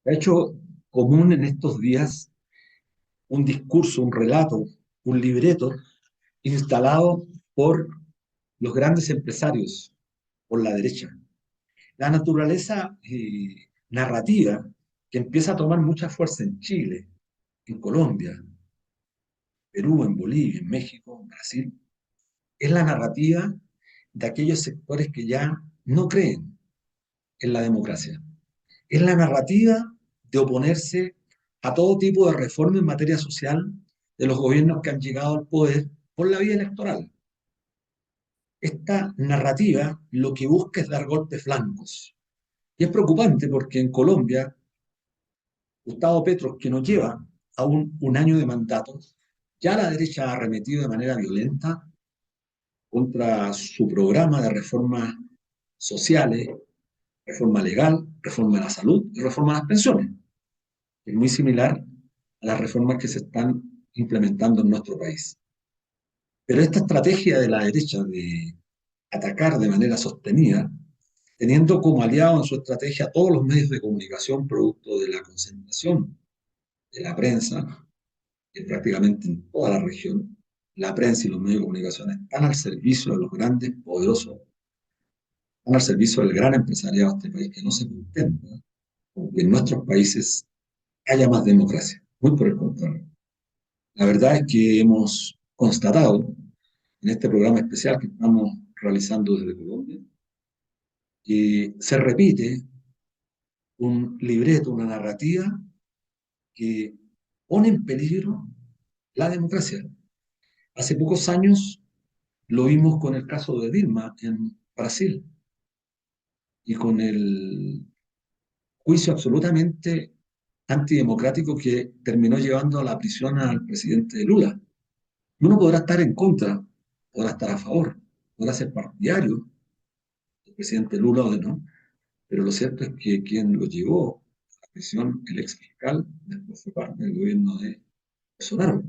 Se ha hecho común en estos días un discurso, un relato, un libreto instalado por los grandes empresarios, por la derecha. La naturaleza narrativa que empieza a tomar mucha fuerza en Chile, en Colombia, Perú, en Bolivia, en México, en Brasil, es la narrativa de aquellos sectores que ya no creen en la democracia. Es la narrativa de oponerse a todo tipo de reforma en materia social de los gobiernos que han llegado al poder por la vía electoral. Esta narrativa lo que busca es dar golpes blancos. Y es preocupante porque en Colombia, Gustavo Petro, que nos lleva aún un año de mandato, ya la derecha ha arremetido de manera violenta contra su programa de reformas sociales, reforma legal, reforma de la salud y reforma de las pensiones. Es muy similar a las reformas que se están implementando en nuestro país. Pero esta estrategia de la derecha de atacar de manera sostenida, teniendo como aliado en su estrategia todos los medios de comunicación producto de la concentración de la prensa, que prácticamente en toda la región, la prensa y los medios de comunicación están al servicio de los grandes, poderosos, están al servicio del gran empresariado de este país que no se contenta con que en nuestros países haya más democracia. Muy por el contrario. La verdad es que hemos constatado en este programa especial que estamos realizando desde Colombia que se repite un libreto, una narrativa que pone en peligro la democracia. Hace pocos años lo vimos con el caso de Dilma en Brasil y con el juicio absolutamente antidemocrático que terminó llevando a la prisión al presidente Lula. Uno podrá estar en contra, podrá estar a favor, podrá ser partidario del presidente Lula o de no, pero lo cierto es que quien lo llevó a la prisión, el ex fiscal, después fue parte del gobierno de Bolsonaro.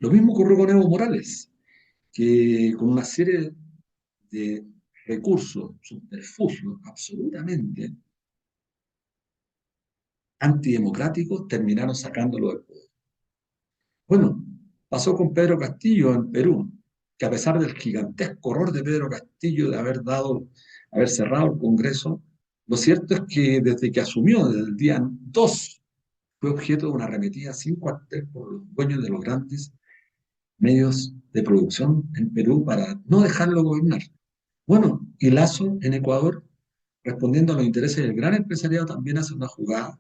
Lo mismo ocurrió con Evo Morales, que con una serie de recursos, subterfugios absolutamente antidemocráticos, terminaron sacándolo del poder. Bueno, pasó con Pedro Castillo en Perú, que a pesar del gigantesco horror de Pedro Castillo de haber cerrado el Congreso, lo cierto es que desde que asumió, desde el día 2, fue objeto de una arremetida sin cuartel por los dueños de los grandes medios de producción en Perú para no dejarlo gobernar. Bueno, y Lasso en Ecuador, respondiendo a los intereses del gran empresariado, también hace una jugada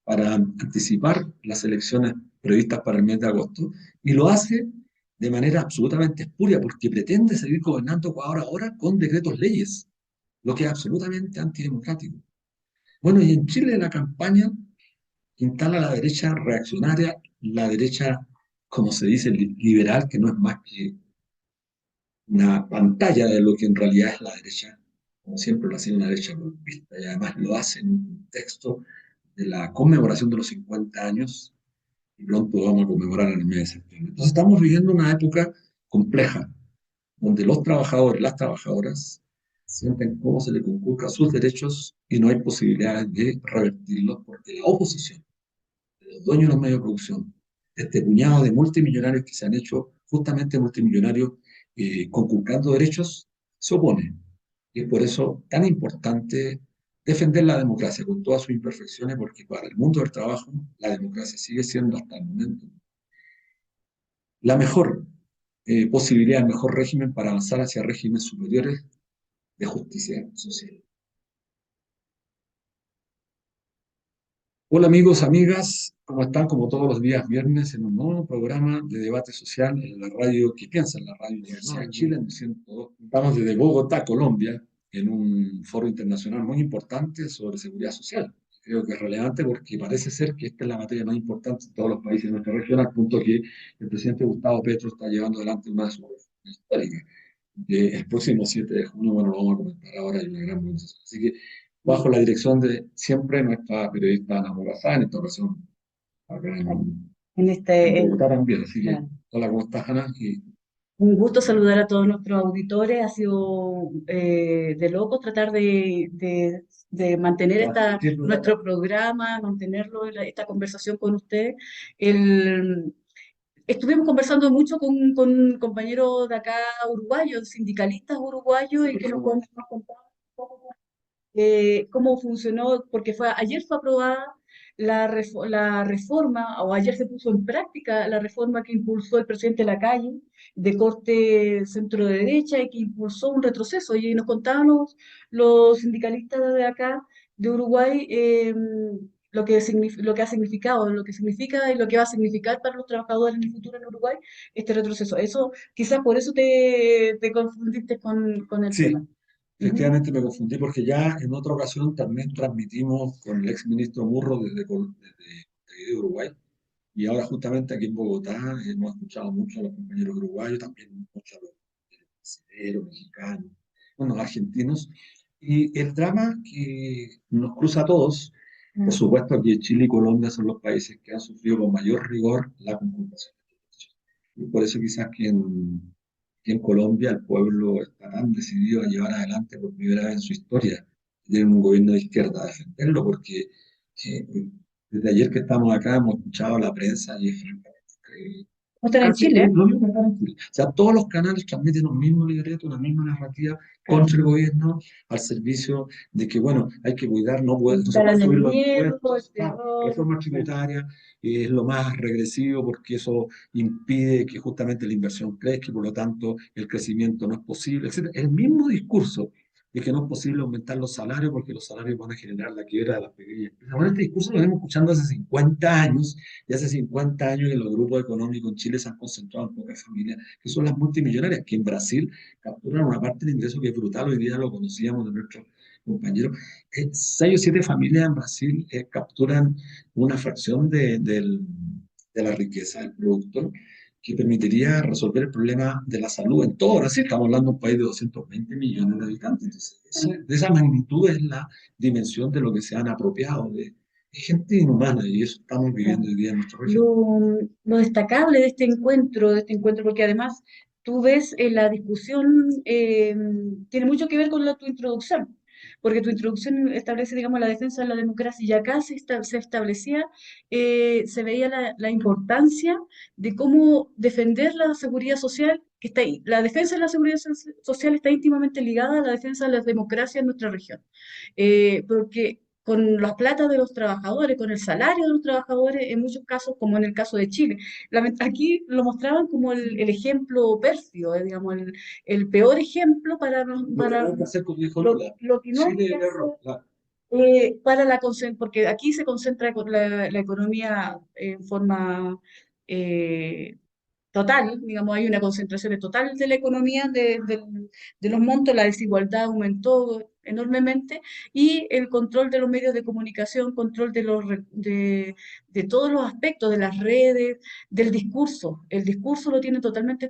para anticipar las elecciones previstas para el mes de agosto, y lo hace de manera absolutamente espuria, porque pretende seguir gobernando Ecuador ahora con decretos leyes, lo que es absolutamente antidemocrático. Bueno, y en Chile la campaña instala la derecha reaccionaria, la derecha, como se dice, liberal, que no es más que una pantalla de lo que en realidad es la derecha, como siempre lo ha sido una derecha golpista, y además lo hace en un contexto de la conmemoración de los 50 años, y pronto vamos a conmemorar en el mes de septiembre. Entonces estamos viviendo una época compleja, donde los trabajadores, las trabajadoras, sienten cómo se les conculca sus derechos y no hay posibilidades de revertirlos porque la oposición, de los dueños de los medios de producción, este puñado de multimillonarios que se han hecho justamente multimillonarios conculcando derechos, se opone. Y es por eso tan importante defender la democracia con todas sus imperfecciones, porque para el mundo del trabajo la democracia sigue siendo hasta el momento la mejor posibilidad, el mejor régimen para avanzar hacia regímenes superiores de justicia social. Hola amigos, amigas, ¿cómo están? Como todos los días viernes en un nuevo programa de debate social en la radio ¿Qué piensa? En la radio Universidad de Chile en el 102. Estamos desde Bogotá, Colombia, en un foro internacional muy importante sobre seguridad social. Creo que es relevante porque parece ser que esta es la materia más importante en todos los países de nuestra región, al punto que el presidente Gustavo Petro está llevando adelante una de sus reformas históricas. El próximo 7 de junio, bueno, lo vamos a comentar ahora, hay una gran movilización. Así que bajo la dirección de siempre nuestra periodista Ana Morazán, en esta ocasión acá en En este, Bogotá también. Así que, hola, ¿cómo estás, Ana? Un gusto saludar a todos nuestros auditores. Ha sido de locos tratar de mantener nuestro programa, mantenerlo, esta conversación con usted. El, Estuvimos conversando mucho con compañeros de acá uruguayos, sindicalistas uruguayos, y que nos contaban un poco cómo funcionó, porque ayer fue aprobada la reforma, o ayer se puso en práctica la reforma que impulsó el presidente Lacalle, de corte centro de derecha, y que impulsó un retroceso. Y nos contaban los sindicalistas de acá, de Uruguay, lo que ha significado, lo que significa y lo que va a significar para los trabajadores en el futuro en Uruguay este retroceso. Eso, quizás por eso te confundiste con el Sí, tema. Ujú. efectivamente me confundí porque ya en otra ocasión también transmitimos con el ex ministro Murro desde Uruguay. Y ahora justamente aquí en Bogotá hemos escuchado mucho a los compañeros uruguayos, también mucho a los brasileños, mexicanos, bueno, argentinos. Y el drama que nos cruza a todos, por Mm. supuesto que Chile y Colombia son los países que han sufrido con mayor rigor la conculcación de derechos. Y por eso quizás que en Colombia el pueblo está tan decidido a llevar adelante por primera vez en su historia, tener un gobierno de izquierda, a defenderlo, porque desde ayer que estamos acá hemos escuchado la prensa y es francamente increíble. ¿Cómo están en Casi Chile? lo mismo que acá en Chile. O sea, todos los canales transmiten un mismo libreto, una misma narrativa Claro. contra el gobierno, al servicio de que, bueno, hay que cuidar, no se puede Instalan el subir los miedo, el impuestos. terror. Reforma Claro. tributaria es lo más regresivo porque eso impide que justamente la inversión crezca y por lo tanto el crecimiento no es posible, etcétera. El mismo discurso de que no es posible aumentar los salarios porque los salarios van a generar la quiebra de las pequeñas empresas. Bueno, este discurso lo venimos escuchando hace 50 años y hace 50 años que los grupos económicos en Chile se han concentrado en pocas familias, que son las multimillonarias, que en Brasil capturan una parte del ingreso que es brutal, hoy día lo conocíamos de nuestros compañeros. 6 o 7 familias en Brasil capturan una fracción de la riqueza del productor que permitiría resolver el problema de la salud en todo Brasil. Estamos hablando de un país de 220 millones de habitantes. Entonces, de esa magnitud es la dimensión de lo que se han apropiado de gente inhumana y eso estamos Claro. viviendo hoy día en nuestra región. Lo destacable de este encuentro, porque además tú ves la discusión, tiene mucho que ver con tu introducción, porque tu introducción establece, digamos, la defensa de la democracia, y acá se establecía, se veía la importancia de cómo defender la seguridad social, que está ahí. La defensa de la seguridad social está íntimamente ligada a la defensa de la democracia en nuestra región, porque con las platas de los trabajadores, con el salario de los trabajadores, en muchos casos, como en el caso de Chile. Aquí lo mostraban como el ejemplo pérfido, digamos, el peor ejemplo Lo que no hay que hacer, como dijo lo, Lula, lo que no hay Chile que el hacer, error. Claro. porque aquí se concentra la economía en forma eh, total, digamos, hay una concentración total de la economía, de los montos, la desigualdad aumentó enormemente, y el control de los medios de comunicación, control de todos los aspectos, de las redes, del discurso. El discurso lo tiene totalmente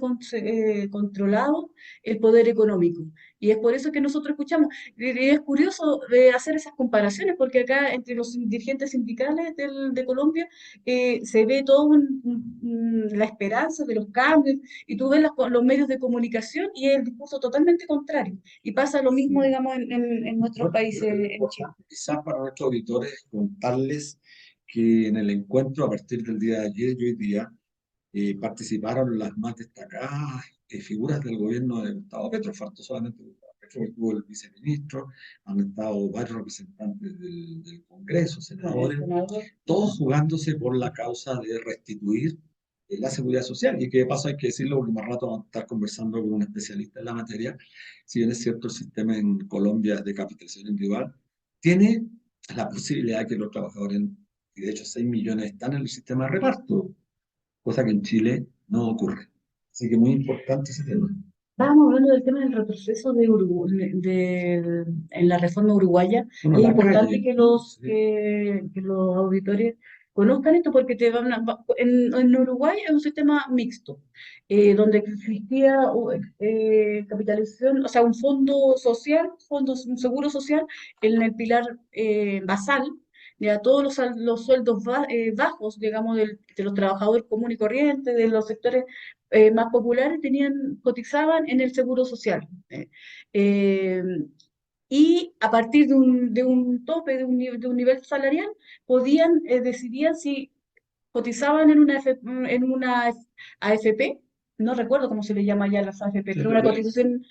controlado el poder económico. Y es por eso que nosotros escuchamos. Y es curioso hacer esas comparaciones, porque acá entre los dirigentes sindicales de Colombia, se ve toda la esperanza de los cambios, y tú ves los medios de comunicación y es el discurso totalmente contrario. Y pasa lo mismo, Sí. digamos, en nuestros Bueno, países, es en Chile. importante quizás para nuestros auditores contarles que en el encuentro a partir del día de ayer y hoy día participaron las más destacadas figuras del gobierno de Gustavo Petro. Faltó solamente Gustavo Petro, que estuvo el viceministro, han estado varios representantes del Congreso, El senadores, senador. todos jugándose por la causa de restituir la seguridad social. Y que de paso hay que decirlo, porque más rato vamos a estar conversando con un especialista en la materia. Si bien es cierto, el sistema en Colombia de capitalización individual tiene la posibilidad de que los trabajadores, y de hecho 6 millones están en el sistema de reparto, cosa que en Chile no ocurre. Así que muy importante ese tema. Estábamos hablando del tema del retroceso en la reforma uruguaya, Bueno, y es la importante calle, que los, sí, que los auditores conozcan esto, porque en Uruguay es un sistema mixto, donde existía capitalización, o sea, un fondo social, un seguro social en el pilar basal, ya todos los sueldos bajos, digamos, de los trabajadores comunes y corrientes, de los sectores más populares, cotizaban en el seguro social. Eh, y a partir de un tope, de un nivel salarial, decidían si cotizaban en una AFP, no recuerdo cómo se le llama ya las AFP, pero una cotización,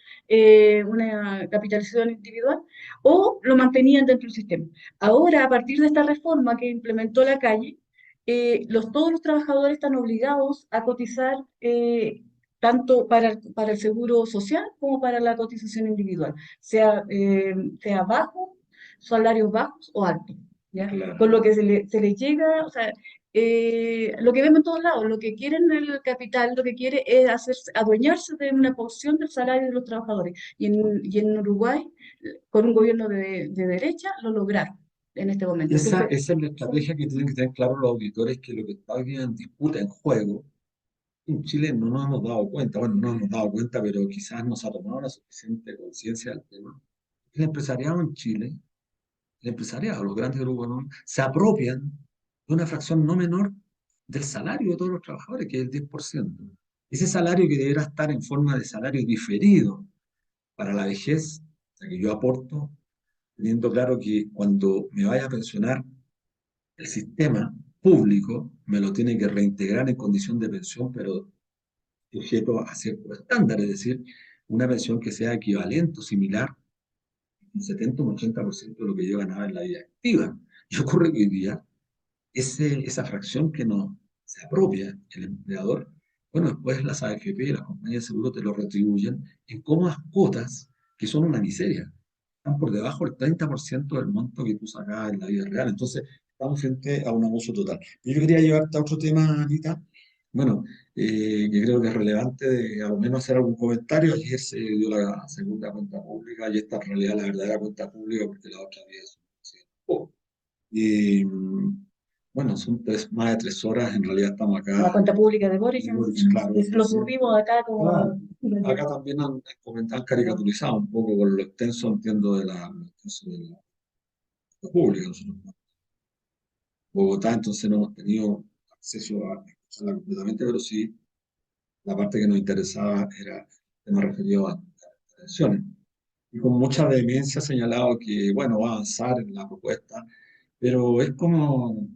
una capitalización individual, o lo mantenían dentro del sistema. Ahora, a partir de esta reforma que implementó la calle, todos los trabajadores están obligados a cotizar tanto para el seguro social como para la cotización individual, sea bajo, salarios bajos o altos. ¿Ya? Claro. Con lo que se le llega, o sea, lo que vemos en todos lados, lo que quieren el capital, lo que quiere es adueñarse de una porción del salario de los trabajadores. Y en Uruguay, con un gobierno de derecha, lo lograron en este momento. Entonces, Esa es la estrategia que tienen que tener claro los auditores, que lo que está hoy en disputa, en juego, en Chile no nos hemos dado cuenta, bueno, no nos hemos dado cuenta, pero quizás no se ha tomado la suficiente conciencia del tema. El empresariado en Chile, el empresariado, los grandes grupos, ¿no?, se apropian de una fracción no menor del salario de todos los trabajadores, que es el 10%. Ese salario que deberá estar en forma de salario diferido para la vejez, o sea, que yo aporto, teniendo claro que cuando me vaya a pensionar, el sistema público me lo tiene que reintegrar en condición de pensión, pero sujeto a ciertos estándares, es decir, una pensión que sea equivalente o similar un 70 o un 80% de lo que yo ganaba en la vida activa. Y ocurre que hoy día esa fracción que no se apropia el empleador, bueno, después las AFP y las compañías de seguro te lo retribuyen en cómodas cuotas que son una miseria. Están por debajo del 30% del monto que tú sacabas en la vida real. Entonces, estamos frente a un abuso total. Yo quería llevarte a otro tema, Anita. Bueno, que creo que es relevante de a lo menos hacer algún comentario. Ayer se dio la segunda cuenta pública y esta en realidad la verdadera cuenta pública porque la otra día es poco. Y bueno, son más de 3 horas, en realidad estamos la acá. cuenta pública de Boris, Claro, lo subimos acá claro. como... Acá también han caricaturizado un poco por lo extenso, entiendo, lo extenso de la cuenta pública. Nosotros en Bogotá, entonces no hemos tenido acceso a escucharla completamente, pero sí la parte que nos interesaba era el tema referido a pensiones. Y con mucha vehemencia ha señalado que, bueno, va a avanzar en la propuesta, pero es como,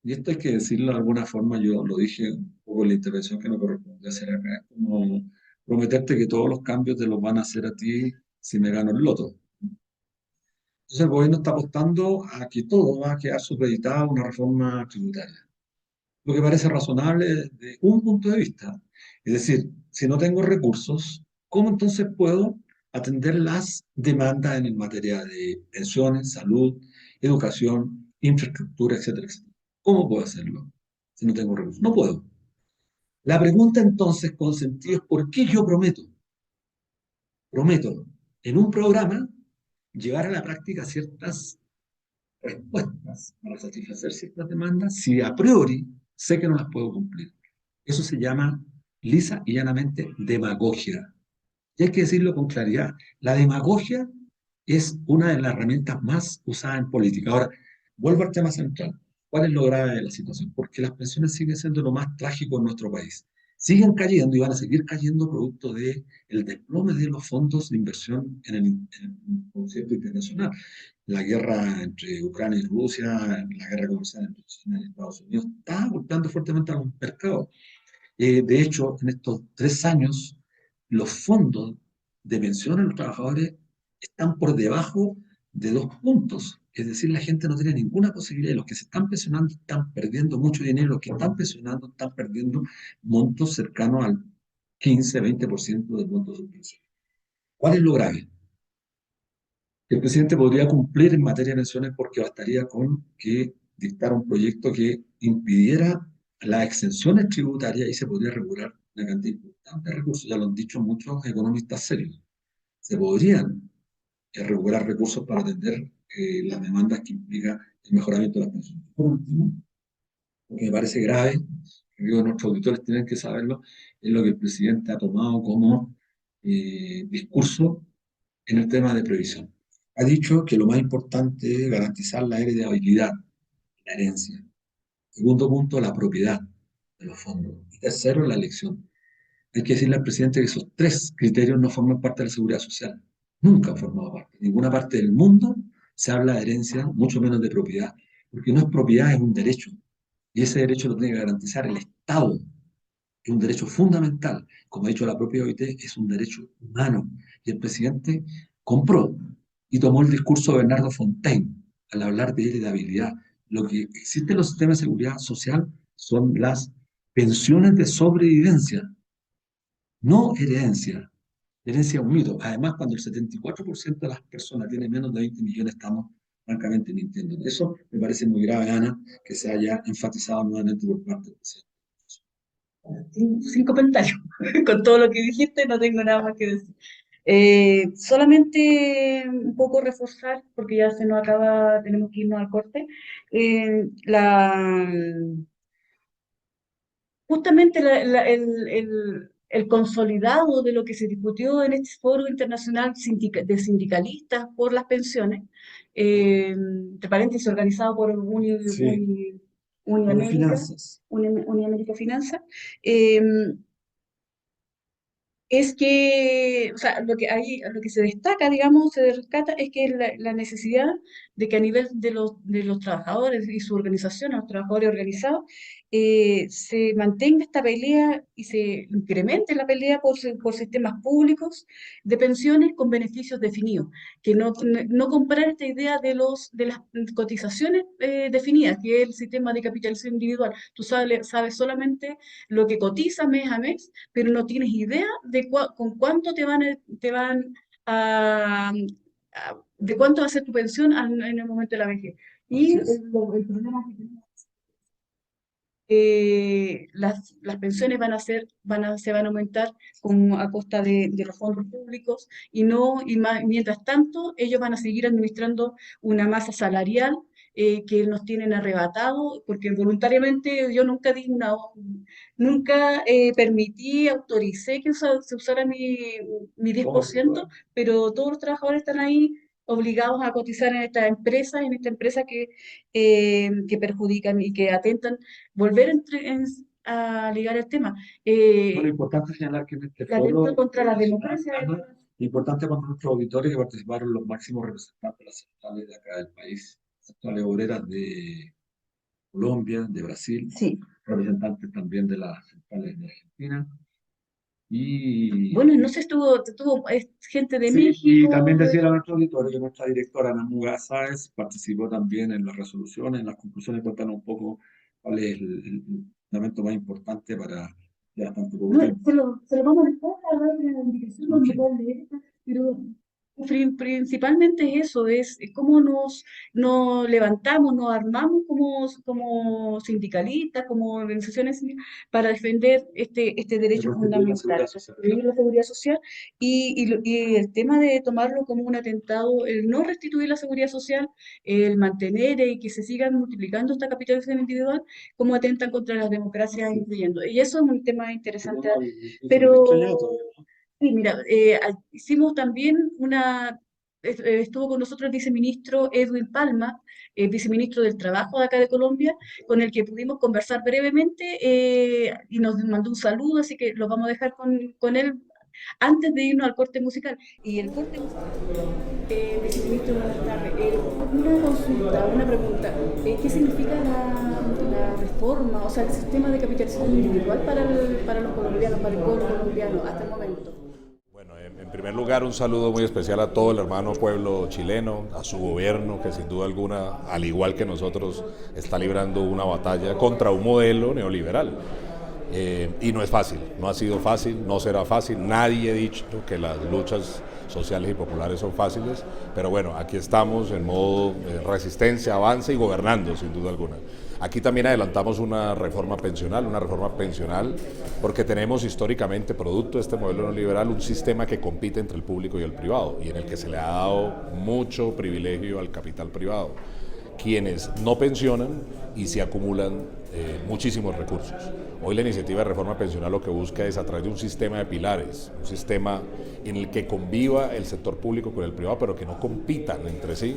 y esto hay que decirlo de alguna forma, yo lo dije un poco en la intervención que no corresponde hacer acá, es como prometerte que todos los cambios te los van a hacer a ti si me gano el loto. Entonces el gobierno está apostando a que todo va a quedar supeditado a una reforma tributaria, lo que parece razonable desde un punto de vista. Es decir, si no tengo recursos, ¿cómo entonces puedo atender las demandas en materia de pensiones, salud, educación, infraestructura, etcétera, etcétera? ¿Cómo puedo hacerlo si no tengo recursos? No puedo. La pregunta entonces con sentido es ¿por qué yo prometo en un programa llevar a la práctica ciertas respuestas para satisfacer ciertas demandas si a priori sé que no las puedo cumplir? Eso se llama lisa y llanamente demagogia. Y hay que decirlo con claridad. La demagogia es una de las herramientas más usadas en política. Ahora, vuelvo al tema central. ¿Cuál es lo grave de la situación? Porque las pensiones siguen siendo lo más trágico en nuestro país. Siguen cayendo y van a seguir cayendo producto del desplome de los fondos de inversión en el concierto internacional. La guerra entre Ucrania y Rusia, la guerra comercial entre China y Estados Unidos, está golpeando fuertemente a los mercados. De hecho, en estos 3 años, los fondos de pensión a los trabajadores están por debajo de 2 puntos. Es decir, la gente no tiene ninguna posibilidad. Y los que se están pensionando están perdiendo mucho dinero. Los que están pensionando están perdiendo montos cercanos al 15-20% del monto de su pensión. ¿Cuál es lo grave? El presidente podría cumplir en materia de pensiones porque bastaría con que dictara un proyecto que impidiera las exenciones tributarias y se podría regular una cantidad importante de recursos. Ya lo han dicho muchos economistas serios. Se podrían regular recursos para atender las demandas que implica el mejoramiento de las pensiones. Por último, lo que me parece grave, que digo, nuestros auditores tienen que saberlo, es lo que el presidente ha tomado como discurso en el tema de previsión. Ha dicho que lo más importante es garantizar la heredabilidad. la herencia. Segundo punto, la propiedad de los fondos. Y tercero, la elección. Hay que decirle al presidente que esos tres criterios no forman parte de la seguridad social. Nunca han formado parte. En ninguna parte del mundo se habla de herencia, mucho menos de propiedad, porque no es propiedad, es un derecho. Y ese derecho lo tiene que garantizar el Estado. Es un derecho fundamental. Como ha dicho la propia OIT, es un derecho humano. Y el presidente compró y tomó el discurso de Bernardo Fontaine al hablar de heredabilidad. Lo que existe en los sistemas de seguridad social son las pensiones de sobrevivencia, no herencia. Herencia es un mito. Además, cuando el 74% de las personas tienen menos de 20 millones, estamos francamente mintiendo. Eso me parece muy grave, Ana, que se haya enfatizado nuevamente por parte del presidente. Sin comentarios. Con todo lo que dijiste, no tengo nada más que decir. Solamente un poco reforzar, porque ya se nos acaba, tenemos que irnos al corte. eh, la, Justamente el consolidado de lo que se discutió en este foro internacional de sindicalistas por las pensiones, entre paréntesis, organizado por Sí, buenas Uniamérica, finanzas. Uniamérica Finanza, eh, es que, o sea, lo que ahí, lo que se destaca, digamos, se rescata, es que la necesidad de que a nivel de los trabajadores y su organización, los trabajadores organizados, se mantenga esta pelea y se incremente la pelea por sistemas públicos de pensiones con beneficios definidos, que no comprar esta idea de las cotizaciones definidas, que es el sistema de capitalización individual. Tú sabes solamente lo que cotizas mes a mes, pero no tienes idea de con cuánto te van de cuánto va a ser tu pensión en el momento de la vejez. Y el problema que tenemos, las pensiones se van a aumentar a costa de los fondos públicos y no, mientras tanto ellos van a seguir administrando una masa salarial que nos tienen arrebatado, porque voluntariamente yo nunca permití, autoricé que se usara mi 10%, pero todos los trabajadores están ahí obligados a cotizar en esta empresa que perjudican y que atentan volver a ligar el tema. Bueno, importante señalar que en este La atenta foro contra la internacional, democracia. Ana, importante para nuestros auditores que participaron los máximos representantes de las centrales de acá del país, centrales obreras de Colombia, de Brasil, Sí. representantes también de las centrales de Argentina. Y, Bueno, no sé, estuvo gente de sí, y también México. decía a nuestro auditorio que nuestra directora Ana Muga Sáez participó también en las resoluciones, en las conclusiones, cuéntanos un poco cuál es el fundamento más importante para ya bastante poco No, tiempo. se lo vamos a dejar a dar la indicación donde puedan leer, pero principalmente es eso, es cómo nos levantamos, nos armamos como sindicalistas, como organizaciones para defender este derecho fundamental, restituir la seguridad social y el tema de tomarlo como un atentado, el no restituir la seguridad social, el mantener y que se sigan multiplicando esta capitalización individual, cómo atentan contra las democracias incluyendo. Y eso es un tema interesante. Pero sí, mira, hicimos también estuvo con nosotros el viceministro Edwin Palma, viceministro del Trabajo de acá de Colombia, con el que pudimos conversar brevemente y nos mandó un saludo, así que lo vamos a dejar con él antes de irnos al corte musical. Y el corte musical, viceministro, buenas tardes. Una consulta, una pregunta. ¿Qué significa la reforma, o sea, el sistema de capitalización individual para los colombianos, para el pueblo colombiano hasta el momento? Bueno, en primer lugar, un saludo muy especial a todo el hermano pueblo chileno, a su gobierno, que sin duda alguna, al igual que nosotros, está librando una batalla contra un modelo neoliberal. Y no es fácil, no ha sido fácil, no será fácil. Nadie ha dicho que las luchas sociales y populares son fáciles, pero bueno, aquí estamos en modo resistencia, avance y gobernando, sin duda alguna. Aquí también adelantamos una reforma pensional, porque tenemos históricamente, producto de este modelo neoliberal, un sistema que compite entre el público y el privado, y en el que se le ha dado mucho privilegio al capital privado, quienes no pensionan y se acumulan muchísimos recursos. Hoy la iniciativa de reforma pensional lo que busca es, a través de un sistema de pilares, un sistema en el que conviva el sector público con el privado, pero que no compitan entre sí,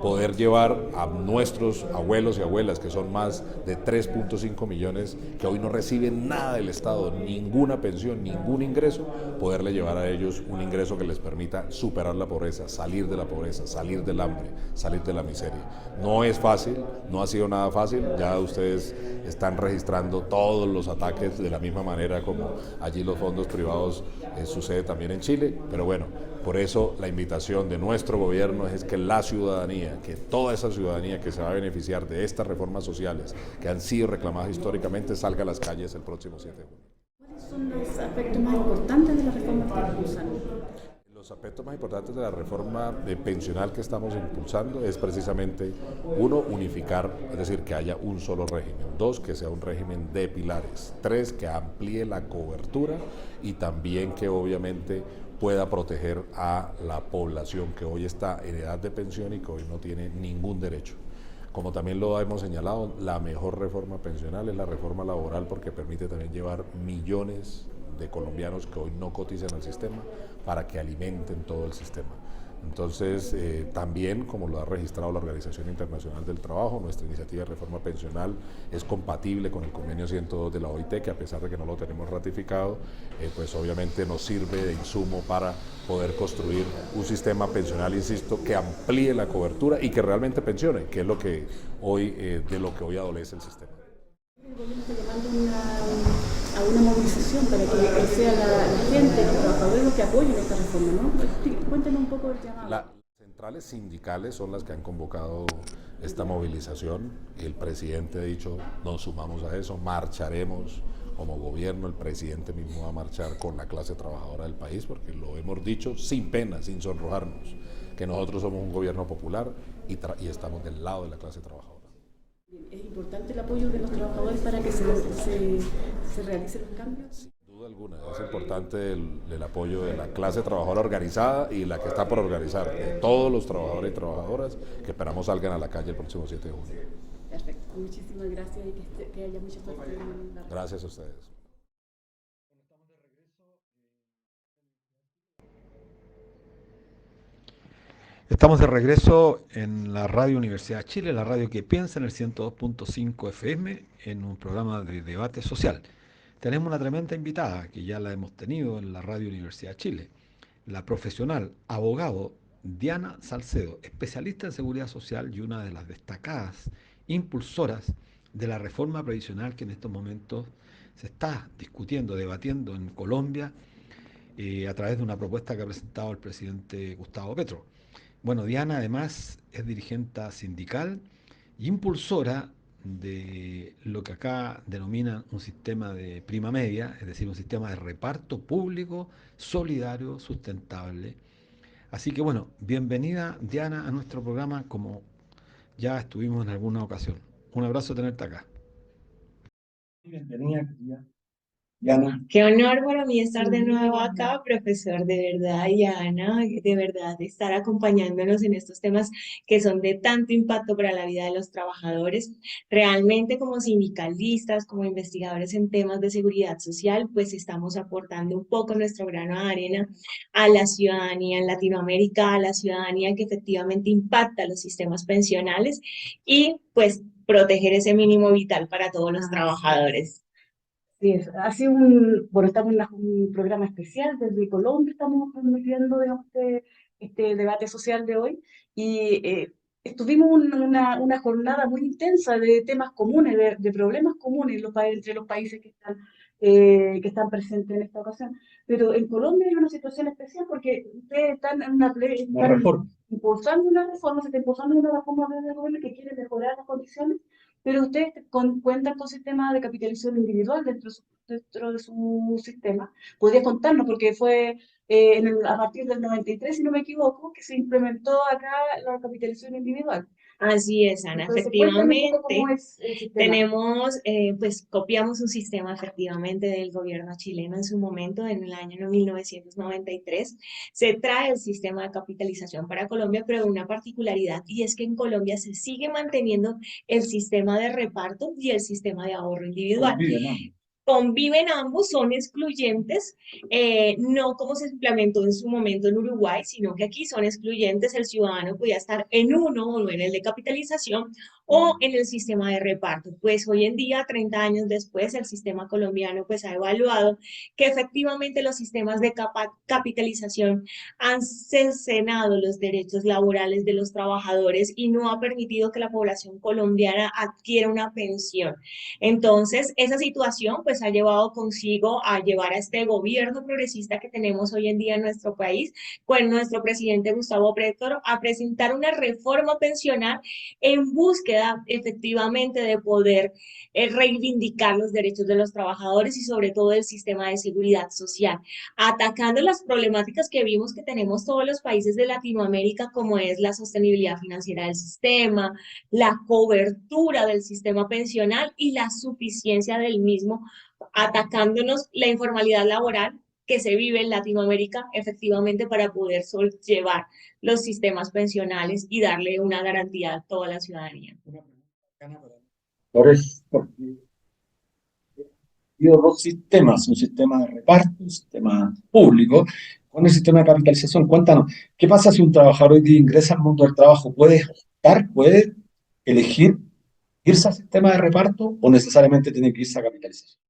poder llevar a nuestros abuelos y abuelas, que son más de 3.5 millones, que hoy no reciben nada del Estado, ninguna pensión, ningún ingreso, poderle llevar a ellos un ingreso que les permita superar la pobreza, salir de la pobreza, salir del hambre, salir de la miseria. No es fácil, no ha sido nada fácil, ya ustedes están registrando todos los ataques de la misma manera como allí los fondos privados sucede también en Chile, pero bueno, por eso la invitación de nuestro gobierno es que la ciudadanía, que toda esa ciudadanía que se va a beneficiar de estas reformas sociales que han sido reclamadas históricamente salga a las calles el próximo 7 de junio. ¿Cuáles son los aspectos más importantes de la reforma que están impulsando? Los aspectos más importantes de la reforma pensional que estamos impulsando es precisamente, uno, unificar, es decir, que haya un solo régimen; dos, que sea un régimen de pilares; tres, que amplíe la cobertura y también que obviamente pueda proteger a la población que hoy está en edad de pensión y que hoy no tiene ningún derecho. Como también lo hemos señalado, la mejor reforma pensional es la reforma laboral, porque permite también llevar millones de colombianos que hoy no cotizan al sistema para que alimenten todo el sistema. Entonces, también, como lo ha registrado la Organización Internacional del Trabajo, nuestra iniciativa de reforma pensional es compatible con el convenio 102 de la OIT, que a pesar de que no lo tenemos ratificado, pues obviamente nos sirve de insumo para poder construir un sistema pensional, insisto, que amplíe la cobertura y que realmente pensione, que es lo que hoy, de lo que hoy adolece el sistema. El gobierno está llamando a una movilización para que sea la gente, los trabajadores, los que apoyen esta reforma, ¿no? Cuéntenos un poco del llamado. Las centrales sindicales son las que han convocado esta movilización. El presidente ha dicho, nos sumamos a eso, marcharemos como gobierno. El presidente mismo va a marchar con la clase trabajadora del país, porque lo hemos dicho sin pena, sin sonrojarnos, que nosotros somos un gobierno popular y estamos del lado de la clase trabajadora. ¿Es importante el apoyo de los trabajadores para que se realicen los cambios? Sin duda alguna, es importante el apoyo de la clase trabajadora organizada y la que está por organizar, de todos los trabajadores y trabajadoras que esperamos salgan a la calle el próximo 7 de junio. Perfecto, muchísimas gracias y que haya mucha suerte en la... Gracias a ustedes. Estamos de regreso en la Radio Universidad de Chile, la radio que piensa, en el 102.5 FM, en un programa de debate social. Tenemos una tremenda invitada que ya la hemos tenido en la Radio Universidad de Chile, la profesional abogado Diana Salcedo, especialista en seguridad social y una de las destacadas impulsoras de la reforma previsional que en estos momentos se está discutiendo, debatiendo en Colombia, a través de una propuesta que ha presentado el presidente Gustavo Petro. Bueno, Diana además es dirigente sindical y impulsora de lo que acá denominan un sistema de prima media, es decir, un sistema de reparto público, solidario, sustentable. Así que bueno, bienvenida Diana a nuestro programa, como ya estuvimos en alguna ocasión. Un abrazo tenerte acá. Bienvenida, Diana. Qué honor para mí estar de nuevo acá, profesor, de verdad, y Ana, de verdad, de estar acompañándonos en estos temas que son de tanto impacto para la vida de los trabajadores. Realmente, como sindicalistas, como investigadores en temas de seguridad social, pues estamos aportando un poco nuestro grano de arena a la ciudadanía en Latinoamérica, a la ciudadanía que efectivamente impacta los sistemas pensionales y pues proteger ese mínimo vital para todos los trabajadores. Sí, ha sido bueno, estamos en un programa especial desde Colombia, estamos transmitiendo, digamos, este debate social de hoy y estuvimos una jornada muy intensa de temas comunes, de problemas comunes entre los países que están presentes en esta ocasión. Pero en Colombia hay una situación especial porque ustedes están impulsando una reforma, se está impulsando una reforma del gobierno que quiere mejorar las condiciones, pero ustedes cuentan con sistemas de capitalización individual dentro dentro de su sistema. ¿Podrías contarnos? Porque fue a partir del 93, si no me equivoco, que se implementó acá la capitalización individual. Así es, Ana, Entonces, cuéntame un poco cómo efectivamente. es el sistema. Pues copiamos un sistema efectivamente del gobierno chileno en su momento, en el año 1993. Se trae el sistema de capitalización para Colombia, pero una particularidad, y es que en Colombia se sigue manteniendo el sistema de reparto y el sistema de ahorro individual. Conviven, ¿no? Conviven ambos, son excluyentes, no como se implementó en su momento en Uruguay, sino que aquí son excluyentes, el ciudadano podía estar en uno o no en el de capitalización o en el sistema de reparto. Pues hoy en día, 30 años después, el sistema colombiano pues ha evaluado que efectivamente los sistemas de capitalización han cercenado los derechos laborales de los trabajadores y no ha permitido que la población colombiana adquiera una pensión. Entonces, esa situación pues ha llevado consigo a llevar a este gobierno progresista que tenemos hoy en día en nuestro país, con nuestro presidente Gustavo Petro, a presentar una reforma pensional en búsqueda efectivamente de poder reivindicar los derechos de los trabajadores y sobre todo el sistema de seguridad social, atacando las problemáticas que vimos que tenemos todos los países de Latinoamérica, como es la sostenibilidad financiera del sistema, la cobertura del sistema pensional y la suficiencia del mismo, atacándonos la informalidad laboral que se vive en Latinoamérica efectivamente para poder llevar los sistemas pensionales y darle una garantía a toda la ciudadanía. Porque ha habido dos sistemas, un sistema de reparto, un sistema público, con el sistema de capitalización. Cuéntanos, ¿qué pasa si un trabajador hoy día ingresa al mundo del trabajo? ¿Puede optar, puede elegir irse al sistema de reparto o necesariamente tiene que irse a capitalización?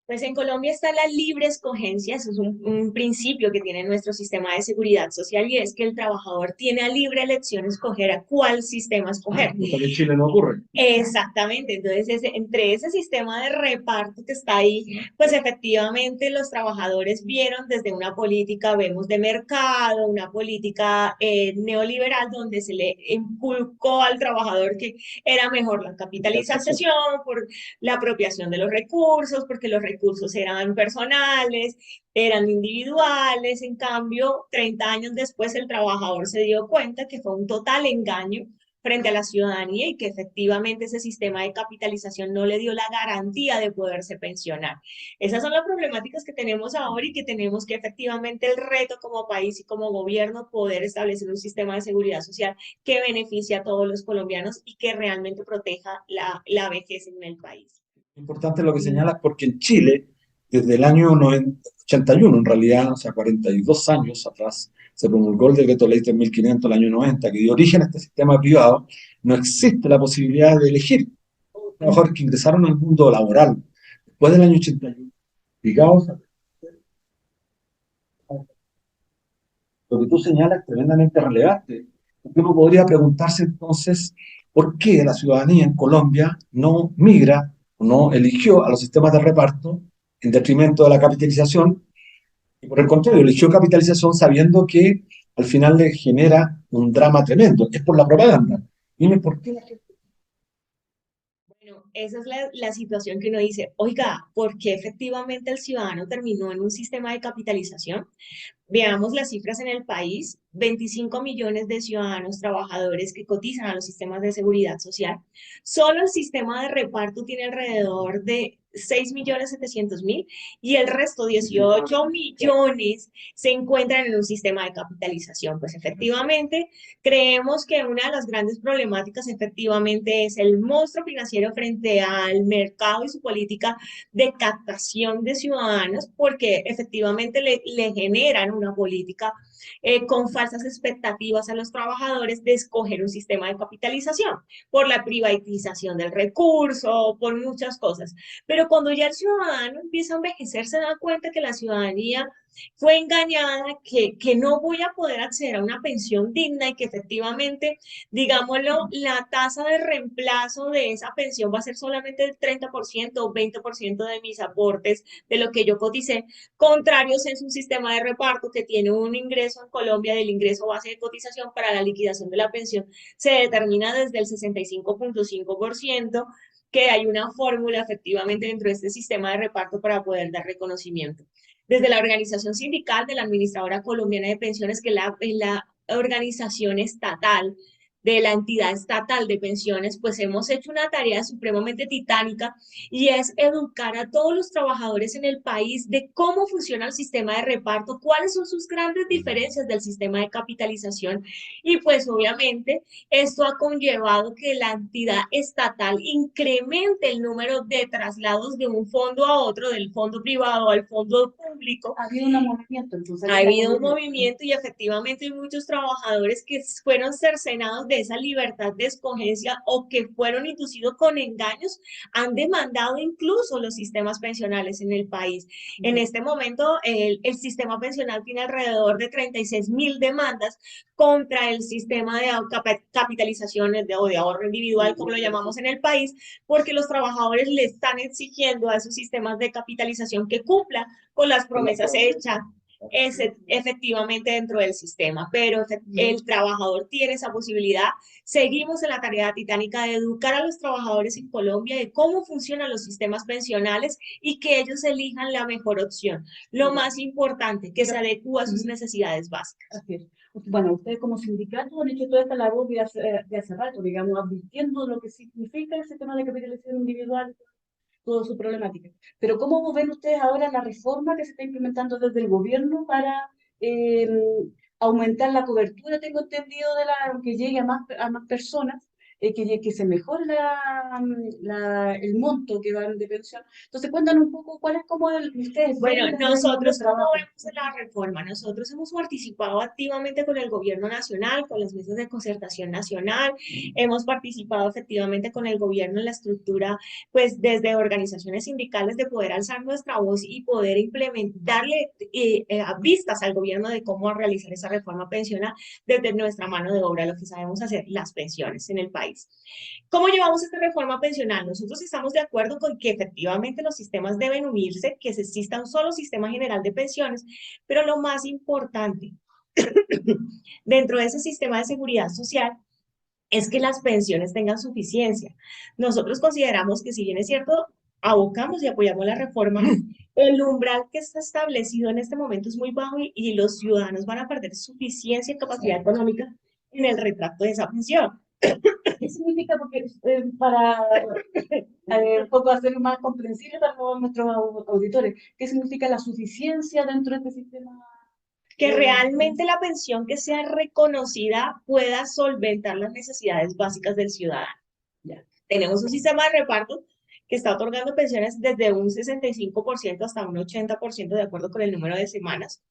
Pues en Colombia está la libre escogencia, eso es un principio que tiene nuestro sistema de seguridad social y es que el trabajador tiene a libre elección escoger a cuál sistema escoger. Cosa que en Chile no ocurre. Exactamente, entonces entre ese sistema de reparto que está ahí, pues efectivamente los trabajadores vieron desde una política, vemos de mercado, una política neoliberal donde se le inculcó al trabajador que era mejor la capitalización por la apropiación de los recursos, porque los recursos eran personales, eran individuales. En cambio, 30 años después el trabajador se dio cuenta que fue un total engaño frente a la ciudadanía y que efectivamente ese sistema de capitalización no le dio la garantía de poderse pensionar. Esas son las problemáticas que tenemos ahora y que tenemos que efectivamente el reto como país y como gobierno poder establecer un sistema de seguridad social que beneficie a todos los colombianos y que realmente proteja la vejez en el país. Importante lo que señalas porque en Chile, desde el año 81, en realidad, o sea, 42 años atrás, se promulgó el decreto ley 3500 del año 90, que dio origen a este sistema privado. No existe la posibilidad de elegir. Los trabajadores que ingresaron al mundo laboral después del año 81, ligados a lo que tú señalas, tremendamente relevante. Uno podría preguntarse entonces, ¿por qué la ciudadanía en Colombia no migra o no eligió a los sistemas de reparto en detrimento de la capitalización? Y por el contrario, eligió capitalización sabiendo que al final le genera un drama tremendo. Es por la propaganda. Dime, ¿por qué la gente? Bueno, esa es la situación que uno dice, oiga, ¿por qué efectivamente el ciudadano terminó en un sistema de capitalización? Veamos las cifras en el país, 25 millones de ciudadanos trabajadores que cotizan a los sistemas de seguridad social. Solo el sistema de reparto tiene alrededor de 6.700.000 y el resto, 18 millones, se encuentran en un sistema de capitalización. Pues efectivamente, creemos que una de las grandes problemáticas efectivamente es el monstruo financiero frente al mercado y su política de captación de ciudadanos, porque efectivamente le generan una política con falsas expectativas a los trabajadores de escoger un sistema de capitalización por la privatización del recurso, por muchas cosas. Pero cuando ya el ciudadano empieza a envejecer, se da cuenta que la ciudadanía fue engañada, que no voy a poder acceder a una pensión digna y que efectivamente, digámoslo, la tasa de reemplazo de esa pensión va a ser solamente el 30% o 20% de mis aportes de lo que yo coticé, contrarios en su sistema de reparto que tiene un ingreso ingreso en Colombia del ingreso base de cotización para la liquidación de la pensión se determina desde el 65.5%, que hay una fórmula efectivamente dentro de este sistema de reparto para poder dar reconocimiento. Desde la organización sindical de la Administradora Colombiana de Pensiones, que es la organización estatal de la entidad estatal de pensiones, pues hemos hecho una tarea supremamente titánica y es educar a todos los trabajadores en el país de cómo funciona el sistema de reparto, cuáles son sus grandes diferencias del sistema de capitalización y pues obviamente esto ha conllevado que la entidad estatal incremente el número de traslados de un fondo a otro, del fondo privado al fondo público. Ha habido un movimiento, entonces. Ha habido un movimiento y efectivamente hay muchos trabajadores que fueron cercenados de esa libertad de escogencia o que fueron inducidos con engaños, han demandado incluso los sistemas pensionales en el país. En este momento, el sistema pensional tiene alrededor de 36.000 demandas contra el sistema de capitalizaciones o de ahorro individual, como lo llamamos en el país, porque los trabajadores le están exigiendo a esos sistemas de capitalización que cumplan con las promesas hechas efectivamente dentro del sistema, pero el trabajador tiene esa posibilidad. Seguimos en la tarea titánica de educar a los trabajadores en Colombia de cómo funcionan los sistemas pensionales y que ellos elijan la mejor opción. Lo más importante, que se adecue a sus necesidades básicas. Así es. Bueno, ustedes como sindicato han hecho toda esta labor de hace rato, digamos, advirtiendo lo que significa el sistema de capitalización individual, toda su problemática. Pero ¿cómo ven ustedes ahora la reforma que se está implementando desde el gobierno para aumentar la cobertura, tengo entendido, que llegue a más personas, que se mejore el monto que van de pensión? Entonces, cuéntanos un poco cuál es como ustedes. Bueno, ven nosotros trabajo. cómo vemos la reforma. Nosotros hemos participado activamente con el gobierno nacional, con las mesas de concertación nacional, hemos participado efectivamente con el gobierno en la estructura, pues desde organizaciones sindicales de poder alzar nuestra voz y poder darle vistas al gobierno de cómo realizar esa reforma pensional desde nuestra mano de obra, lo que sabemos hacer, las pensiones en el país. ¿Cómo llevamos esta reforma pensional? Nosotros estamos de acuerdo con que efectivamente los sistemas deben unirse, que se exista un solo sistema general de pensiones, pero lo más importante dentro de ese sistema de seguridad social es que las pensiones tengan suficiencia. Nosotros consideramos que, si bien es cierto, abocamos y apoyamos la reforma, el umbral que está establecido en este momento es muy bajo y los ciudadanos van a perder suficiencia y capacidad económica en el retracto de esa pensión. ¿Qué significa? Porque para un poco hacerlo más comprensible para nuestros auditores, ¿qué significa la suficiencia dentro de este sistema? Que realmente la pensión que sea reconocida pueda solventar las necesidades básicas del ciudadano. Ya. Tenemos un sistema de reparto que está otorgando pensiones desde un 65% hasta un 80% de acuerdo con el número de semanas,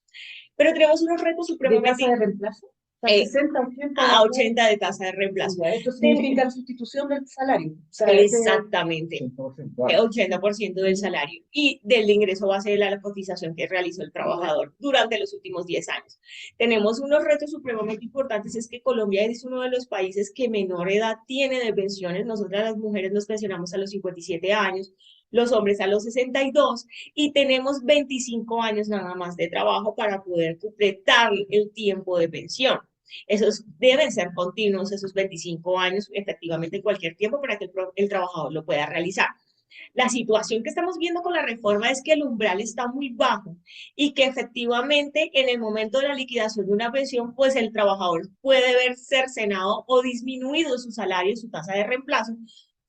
pero tenemos unos retos ¿De supremamente... tasa de reemplazo? 60, 80, a 80 de tasa de reemplazo. Esto significa la sustitución del salario. Exactamente. 80%. 80% del salario y del ingreso base de la cotización que realizó el trabajador durante los últimos 10 años. Tenemos unos retos supremamente importantes, es que Colombia es uno de los países que menor edad tiene de pensiones. Nosotras las mujeres nos pensionamos a los 57 años, los hombres a los 62 y tenemos 25 años nada más de trabajo para poder completar el tiempo de pensión. Esos deben ser continuos, esos 25 años, efectivamente, en cualquier tiempo para que el trabajador lo pueda realizar. La situación que estamos viendo con la reforma es que el umbral está muy bajo y que efectivamente en el momento de la liquidación de una pensión, pues el trabajador puede ver cercenado o disminuido su salario, su tasa de reemplazo,